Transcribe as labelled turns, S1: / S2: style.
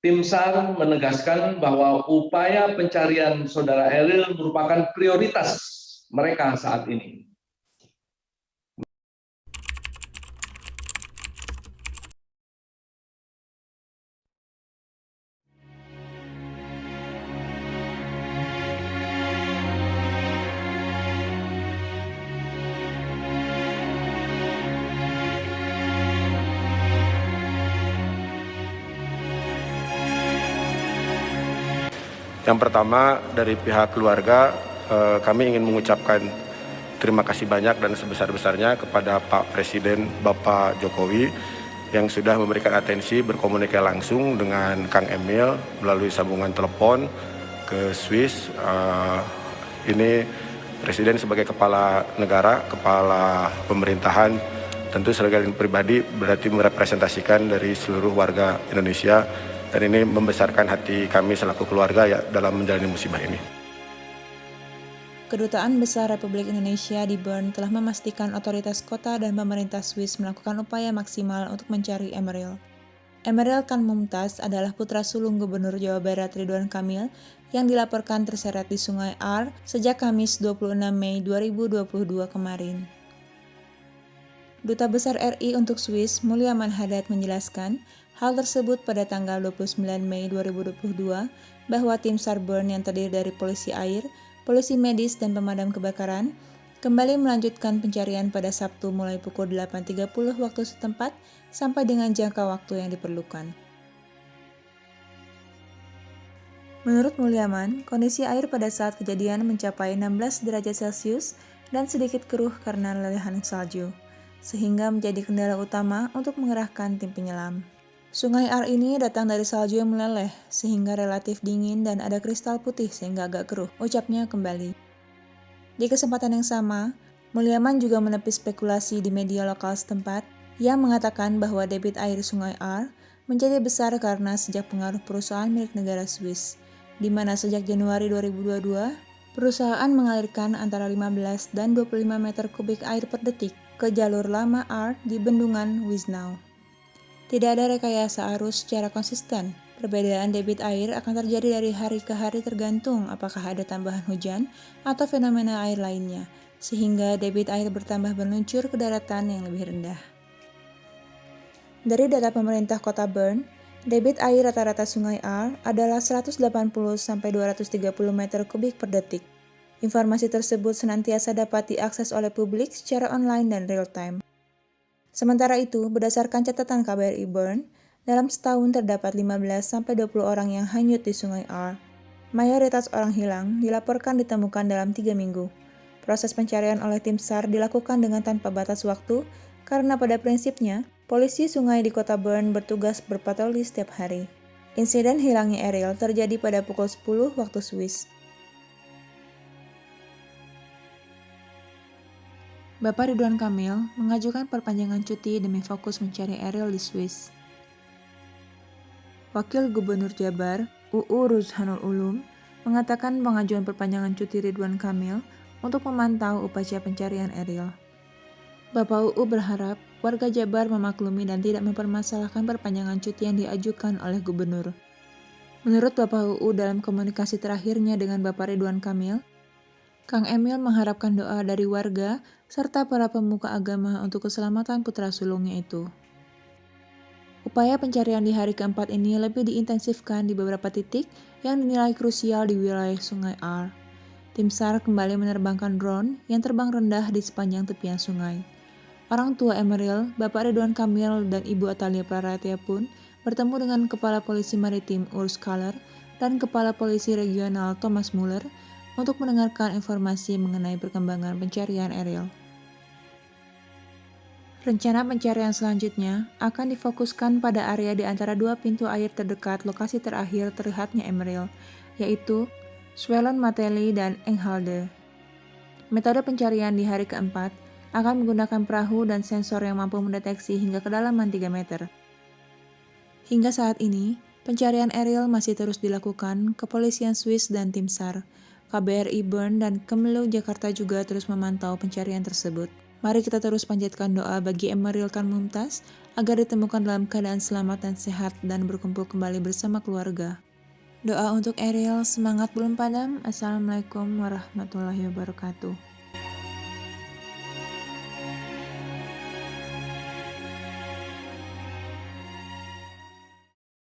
S1: Tim SAR menegaskan bahwa upaya pencarian saudara Eril merupakan prioritas mereka saat ini.
S2: Yang pertama, dari pihak keluarga, kami ingin mengucapkan terima kasih banyak dan sebesar-besarnya kepada Pak Presiden Bapak Jokowi yang sudah memberikan atensi berkomunikasi langsung dengan Kang Emil melalui sambungan telepon ke Swiss. Ini Presiden sebagai kepala negara, kepala pemerintahan, tentu sebagai pribadi berarti merepresentasikan dari seluruh warga Indonesia. Dan ini membesarkan hati kami selaku keluarga ya dalam menjalani musibah ini.
S3: Kedutaan Besar Republik Indonesia di Bern telah memastikan otoritas kota dan pemerintah Swiss melakukan upaya maksimal untuk mencari Emeril. Emeril Khan Mumtaz adalah putra sulung Gubernur Jawa Barat Ridwan Kamil yang dilaporkan terseret di Sungai Ar sejak Kamis 26 Mei 2022 kemarin. Duta Besar RI untuk Swiss, Mulyaman Haddad menjelaskan hal tersebut pada tanggal 29 Mei 2022 bahwa tim SAR Bern yang terdiri dari polisi air, polisi medis, dan pemadam kebakaran kembali melanjutkan pencarian pada Sabtu mulai pukul 8.30 waktu setempat sampai dengan jangka waktu yang diperlukan. Menurut Mulyaman, kondisi air pada saat kejadian mencapai 16 derajat Celcius dan sedikit keruh karena lelehan salju, sehingga menjadi kendala utama untuk mengerahkan tim penyelam. Sungai Ar ini datang dari salju yang meleleh, sehingga relatif dingin dan ada kristal putih sehingga agak keruh, ucapnya kembali. Di kesempatan yang sama, Mulyaman juga menepis spekulasi di media lokal setempat yang mengatakan bahwa debit air Sungai Ar menjadi besar karena sejak pengaruh perusahaan milik negara Swiss, di mana sejak Januari 2022, perusahaan mengalirkan antara 15 dan 25 meter kubik air per detik ke jalur lama Ar di bendungan Wiesnau. Tidak ada rekayasa arus secara konsisten. Perbedaan debit air akan terjadi dari hari ke hari tergantung apakah ada tambahan hujan atau fenomena air lainnya, sehingga debit air bertambah meluncur ke daratan yang lebih rendah. Dari data pemerintah kota Bern, debit air rata-rata Sungai Ar adalah 180-230 meter kubik per detik. Informasi tersebut senantiasa dapat diakses oleh publik secara online dan real-time. Sementara itu, berdasarkan catatan KBRI Bern, dalam setahun terdapat 15-20 orang yang hanyut di Sungai Ar. Mayoritas orang hilang dilaporkan ditemukan dalam 3 minggu. Proses pencarian oleh tim SAR dilakukan dengan tanpa batas waktu karena pada prinsipnya, polisi sungai di kota Bern bertugas berpatroli setiap hari. Insiden hilangnya Eril terjadi pada pukul 10 waktu Swiss. Bapak Ridwan Kamil mengajukan perpanjangan cuti demi fokus mencari Eril di Swiss. Wakil Gubernur Jabar, UU Ruzhanul Ulum, mengatakan pengajuan perpanjangan cuti Ridwan Kamil untuk memantau upaya pencarian Eril. Bapak UU berharap warga Jabar memaklumi dan tidak mempermasalahkan perpanjangan cuti yang diajukan oleh Gubernur. Menurut Bapak UU dalam komunikasi terakhirnya dengan Bapak Ridwan Kamil, Kang Emil mengharapkan doa dari warga serta para pemuka agama untuk keselamatan putra sulungnya itu. Upaya pencarian di hari keempat ini lebih diintensifkan di beberapa titik yang dinilai krusial di wilayah Sungai Ar. Tim SAR kembali menerbangkan drone yang terbang rendah di sepanjang tepian sungai. Orang tua Emeril, Bapak Ridwan Kamil dan Ibu Atalia Praratia pun bertemu dengan Kepala Polisi Maritim Urs Kaller dan Kepala Polisi Regional Thomas Muller untuk mendengarkan informasi mengenai perkembangan pencarian Eril. Rencana pencarian selanjutnya akan difokuskan pada area di antara dua pintu air terdekat lokasi terakhir terlihatnya Emeril, yaitu Swellen Mateli dan Enghalde. Metode pencarian di hari keempat akan menggunakan perahu dan sensor yang mampu mendeteksi hingga kedalaman 3 meter. Hingga saat ini, pencarian Eril masih terus dilakukan kepolisian Swiss dan tim SAR. KBRI Bern dan Kemlu Jakarta juga terus memantau pencarian tersebut. Mari kita terus panjatkan doa bagi Emeril Khan Mumtaz agar ditemukan dalam keadaan selamat dan sehat dan berkumpul kembali bersama keluarga. Doa untuk Ariel, semangat belum padam. Assalamualaikum warahmatullahi wabarakatuh.